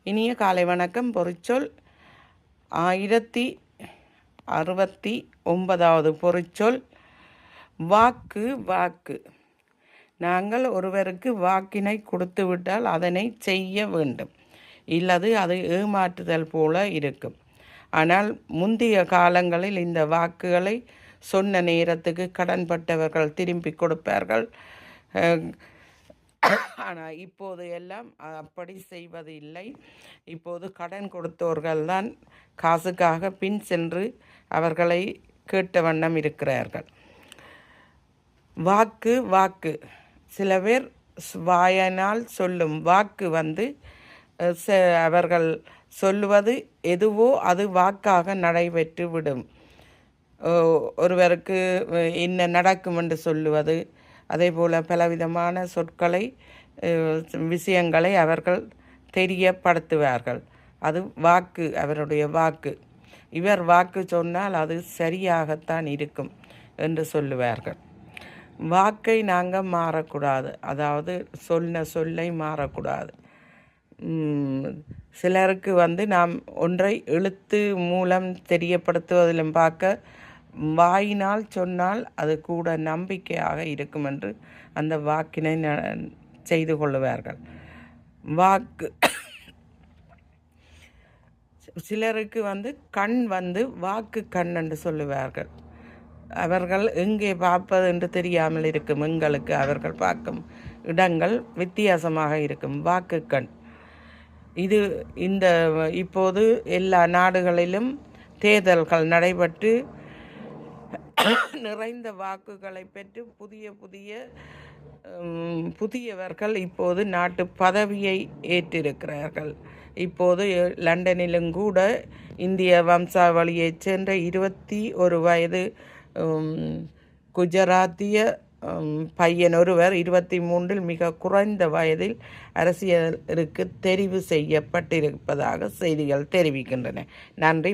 இனிய காலை வணக்கம். பொறிச்சொல் 1069வது பொறிச்சொல் வாக்கு. வாக்கு. நாங்கள் ஒருவருக்கு வாக்கினை கொடுத்துவிட்டால் அதனை செய்ய வேண்டும், இல்லது அது ஏமாற்றுதல் போல இருக்கும். ஆனால் முந்தைய காலங்களில் இந்த வாக்குகளை சொன்ன நேரத்துக்கு கடன்பட்டவர்கள் திருப்பி கொடுப்பார்கள். ஆனால் இப்போது எல்லாம் அப்படி செய்வது இல்லை. இப்போது கடன் கொடுத்தோர்கள் தான் காசுக்காக பின் சென்று அவர்களை கேட்ட வண்ணம் இருக்கிறார்கள். வாக்கு. வாக்கு. சில பேர் வாயினால் சொல்லும் வாக்கு அவர்கள் சொல்லுவது எதுவோ அது வாக்காக நடைபெற்று விடும். ஒருவருக்கு என்ன நடக்கும் என்று சொல்லுவது, அதே போல் பலவிதமான சொற்களை விஷயங்களை அவர்கள் தெரியப்படுத்துவார்கள். அது வாக்கு, அவருடைய வாக்கு. இவர் வாக்கு சொன்னால் அது சரியாகத்தான் இருக்கும் என்று சொல்லுவார்கள். வாக்கை நாங்கள் மாறக்கூடாது, அதாவது சொன்ன சொல்லை மாறக்கூடாது. சிலருக்கு நாம் ஒன்றை எழுத்து மூலம் தெரியப்படுத்துவதிலும் பார்க்க வாயினால் சொன்னால் அது கூட நம்பிக்கையாக இருக்கும் என்று அந்த வாக்கினை செய்து கொள்ளுவார்கள். வாக்கு. சிலருக்கு கண் வாக்கு கண் என்று சொல்லுவார்கள். அவர்கள் எங்கே பார்ப்பது என்று தெரியாமல் இருக்கும். எங்களுக்கு அவர்கள் பார்க்கும் இடங்கள் வித்தியாசமாக இருக்கும். வாக்கு கண். இப்போது எல்லா நாடுகளிலும் தேர்தல்கள் நடைபெற்று நிறைந்த வாக்குகளை பெற்று புதியவர்கள் இப்போது நாட்டு பதவியை ஏற்றிருக்கிறார்கள். இப்போது லண்டனிலும் கூட இந்திய வம்சாவளியைச் சேர்ந்த 21 வயது குஜராத்திய பையன் ஒருவர் 23 மிக குறைந்த வயதில் அரசியலுக்கு தெரிவு செய்யப்பட்டிருப்பதாக செய்திகள் தெரிவிக்கின்றன. நன்றி.